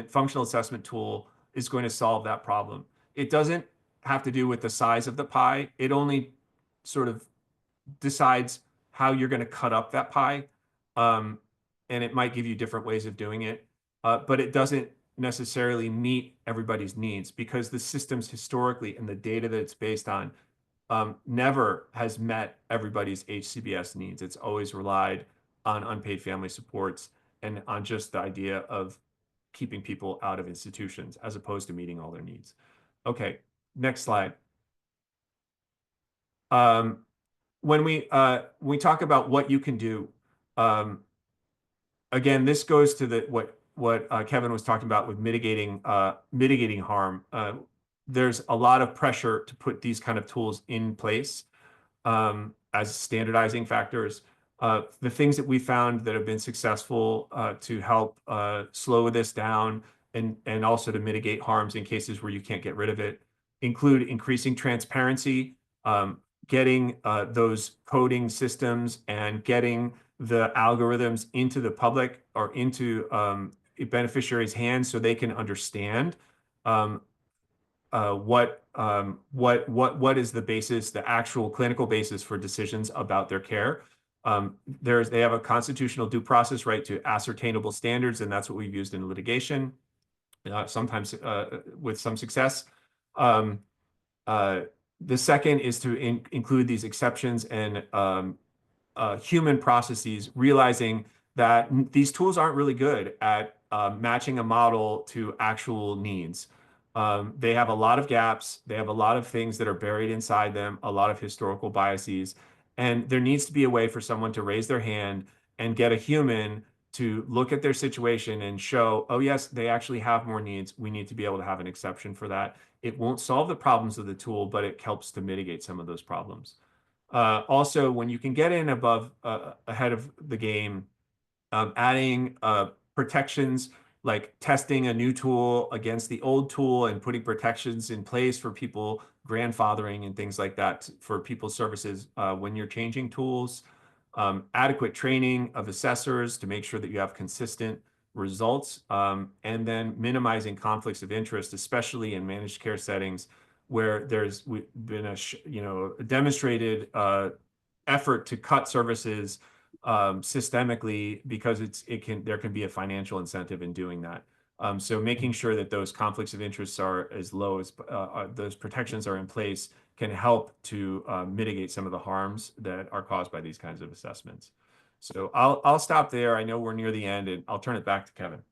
functional assessment tool is going to solve that problem. It doesn't have to do with the size of the pie. It only sort of decides how you're going to cut up that pie. And it might give you different ways of doing it, but it doesn't necessarily meet everybody's needs because the systems historically and the data that it's based on never has met everybody's HCBS needs. It's always relied on unpaid family supports and on just the idea of keeping people out of institutions as opposed to meeting all their needs. Okay, next slide. When we talk about what you can do, again, this goes to what Kevin was talking about with mitigating harm. There's a lot of pressure to put these kind of tools in place as standardizing factors. The things that we found that have been successful to help slow this down and also to mitigate harms in cases where you can't get rid of it include increasing transparency, getting those coding systems and getting the algorithms into the public or into beneficiaries' hands so they can understand what is the basis, the actual clinical basis for decisions about their care. They have a constitutional due process right to ascertainable standards, and that's what we've used in litigation, sometimes with some success. The second is to include these exceptions and human processes, realizing that these tools aren't really good at matching a model to actual needs. They have a lot of gaps. They have a lot of things that are buried inside them, a lot of historical biases. And there needs to be a way for someone to raise their hand and get a human to look at their situation and show, oh, yes, they actually have more needs. We need to be able to have an exception for that. It won't solve the problems of the tool, but it helps to mitigate some of those problems. Also, when you can get in ahead of the game, adding protections like testing a new tool against the old tool and putting protections in place for people, grandfathering and things like that for people's services when you're changing tools, adequate training of assessors to make sure that you have consistent results, and then minimizing conflicts of interest, especially in managed care settings where there's been a demonstrated effort to cut services systemically because there can be a financial incentive in doing that. So making sure that those conflicts of interest are as low as those protections are in place can help to mitigate some of the harms that are caused by these kinds of assessments. So I'll stop there. I know we're near the end, and I'll turn it back to Kevin.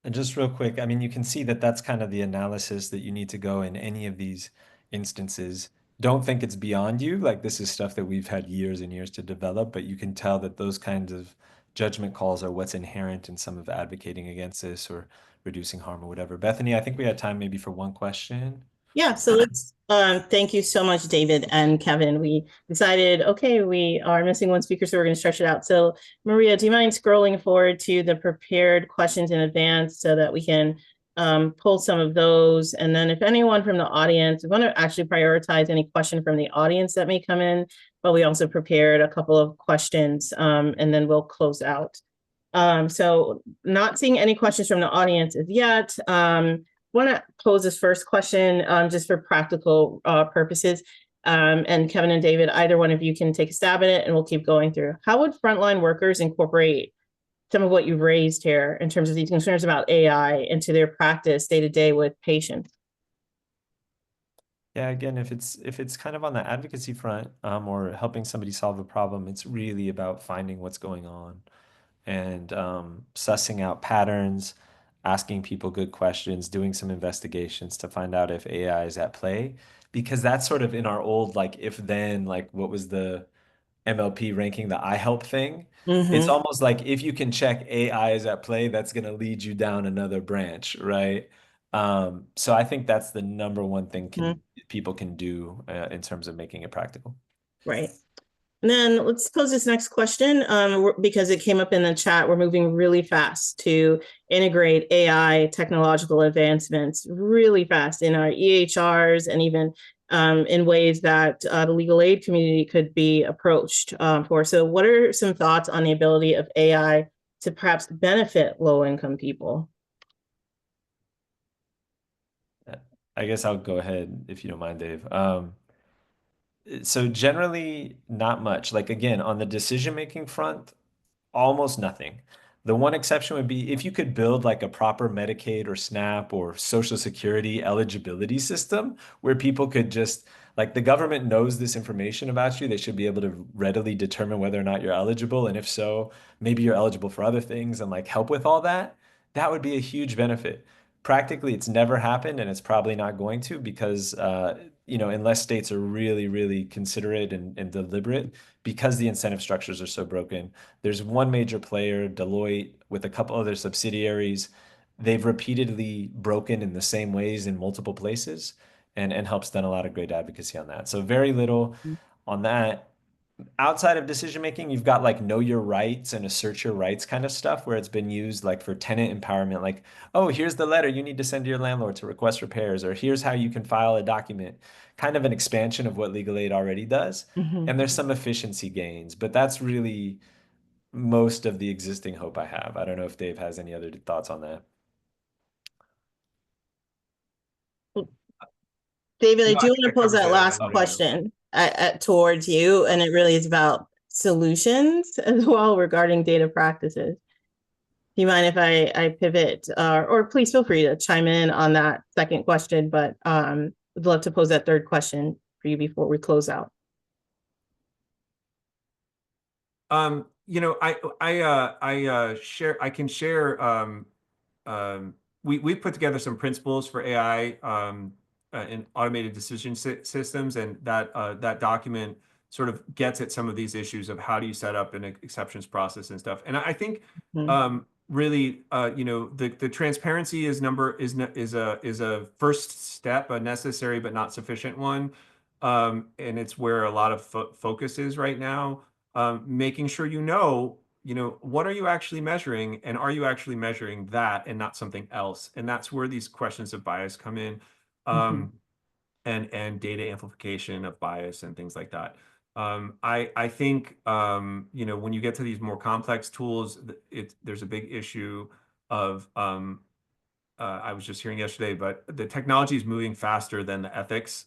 And just real quick, I mean, you can see that that's kind of the analysis that you need to go in any of these instances. Don't think it's beyond you. Like this is stuff that we've had years and years to develop, but you can tell that those kinds of judgment calls are what's inherent in some of advocating against this or reducing harm or whatever. Bethany, I think we had time maybe for one question. Yeah, so let's thank you so much, David and Kevin. We decided, okay, we are missing one speaker, so we're going to stretch it out. So, Maria, do you mind scrolling forward to the prepared questions in advance so that we can pull some of those? And then if anyone from the audience, we want to actually prioritize any question from the audience that may come in, but we also prepared a couple of questions, and then we'll close out. So not seeing any questions from the audience as yet. Want to pose this first question just for practical purposes. And Kevin and David, either one of you can take a stab at it and we'll keep going through. How would frontline workers incorporate some of what you've raised here in terms of these concerns about AI into their practice day to day with patients? Yeah, again, if it's kind of on the advocacy front, or helping somebody solve a problem, it's really about finding what's going on and sussing out patterns, asking people good questions, doing some investigations to find out if AI is at play. Because that's sort of in our old, like, if then, like, what was the MLP ranking the I help thing? It's Mm-hmm. almost like if you can check AI is at play, that's going to lead you down another branch, right? So I think that's the number one thing people can do in terms of making it practical. Right. And then let's pose this next question because it came up in the chat. We're moving really fast to integrate AI technological advancements really fast in our EHRs and even in ways that the legal aid community could be approached for. So what are some thoughts on the ability of AI to perhaps benefit low-income people? I guess I'll go ahead if you don't mind, Dave. So generally, not much. Like again, on the decision-making front, almost nothing. The one exception would be if you could build like a proper Medicaid or SNAP or Social Security eligibility system where people could just, like the government knows this information about you, they should be able to readily determine whether or not you're eligible. And if so, maybe you're eligible for other things and like help with all that. That would be a huge benefit. Practically, it's never happened and it's probably not going to because, unless states are really, really considerate and deliberate, because the incentive structures are so broken. There's one major player, Deloitte, with a couple other subsidiaries. They've repeatedly broken in the same ways in multiple places, and help's done a lot of great advocacy on that. So very little on that. Outside of decision making, you've got like know your rights and assert your rights kind of stuff where it's been used like for tenant empowerment, like, oh, here's the letter you need to send to your landlord to request repairs, or here's how you can file a document, kind of an expansion of what legal aid already does. Mm-hmm. And there's some efficiency gains, but that's really most of the existing hope I have. I don't know if Dave has any other thoughts on that. David, I No, I do think want to that pose covers that it. last question towards you, and it really is about solutions as well regarding data practices. Do you mind if I pivot, or please feel free to chime in on that second question, but I'd love to pose that third question for you before we close out. I can share. We put together some principles for AI in automated decision systems, and that document sort of gets at some of these issues of how do you set up an exceptions process and stuff. And I think really, the transparency is a first step, a necessary but not sufficient one, and it's where a lot of focus is right now. Making sure what are you actually measuring, and are you actually measuring that and not something else? And that's where these questions of bias come in, and data amplification of bias and things like that. I think when you get to these more complex tools, there's a big issue of I was just hearing yesterday, but the technology is moving faster than the ethics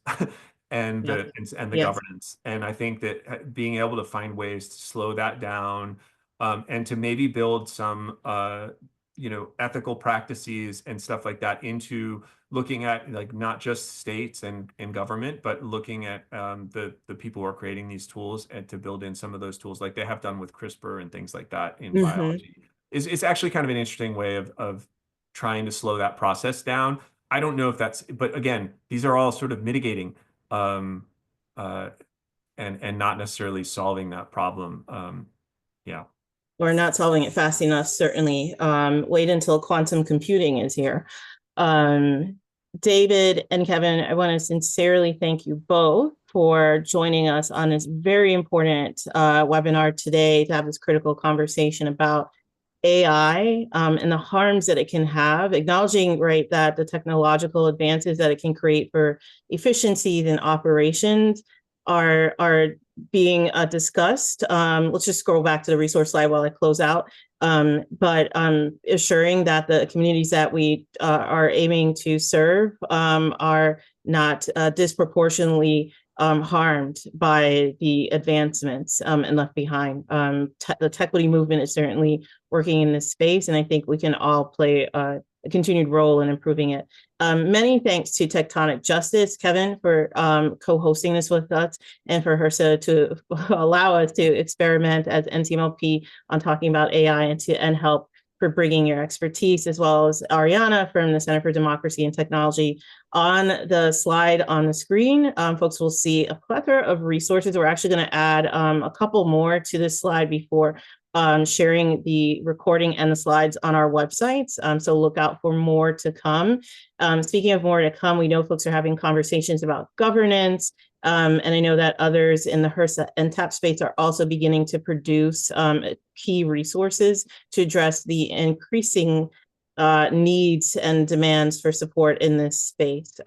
and Yep. the Yes. governance. And I think that being able to find ways to slow that down, and to maybe build some ethical practices and stuff like that into looking at like not just states and government, but looking at the people who are creating these tools and to build in some of those tools like they have done with CRISPR and things like that in biology. It's actually kind of an interesting way of trying to slow that process down. I don't know if that's, but again, these are all sort of mitigating um, and not necessarily solving that problem. Yeah. We're not solving it fast enough, certainly. Wait until quantum computing is here. David and Kevin, I want to sincerely thank you both for joining us on this very important webinar today to have this critical conversation about AI and the harms that it can have, acknowledging, right, that the technological advances that it can create for efficiencies and operations are being discussed. Let's just scroll back to the resource slide while I close out. But assuring that the communities that we are aiming to serve are not disproportionately harmed by the advancements and left behind. The tech equity movement is certainly working in this space, and I think we can all play a continued role in improving it. Many thanks to TechTonic Justice, Kevin, for co-hosting this with us, and for HRSA to allow us to experiment as NCMLP on talking about AI and help for bringing your expertise, as well as Ariana from the Center for Democracy and Technology. On the slide on the screen, folks will see a plethora of resources. We're actually going to add a couple more to this slide before sharing the recording and the slides on our websites. So look out for more to come. Speaking of more to come, we know folks are having conversations about governance. And I know that others in the HRSA and TAP space are also beginning to produce key resources to address the increasing needs and demands for support in this space.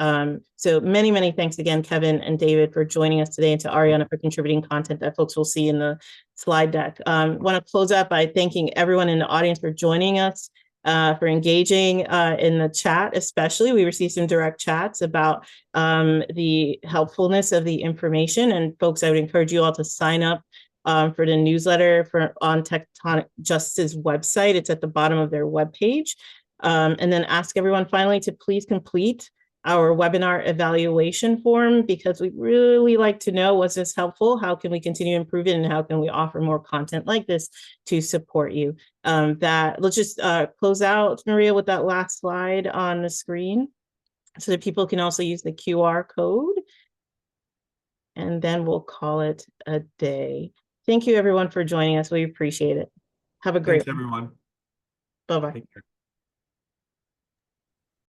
So many, many thanks again, Kevin and David, for joining us today, and to Ariana for contributing content that folks will see in the slide deck. Want to close up by thanking everyone in the audience for joining us, for engaging in the chat, especially. We received some direct chats about the helpfulness of the information. And folks, I would encourage you all to sign up for the newsletter on TechTonic Justice's website. It's at the bottom of their webpage. And then ask everyone finally to please complete our webinar evaluation form, because we really like to know, was this helpful? How can we continue to improve it? And how can we offer more content like this to support you? Let's just close out, Maria, with that last slide on the screen so that people can also use the QR code. And then we'll call it a day. Thank you, everyone, for joining us. We appreciate it. Have a great Thanks, everyone. Bye-bye. Take care.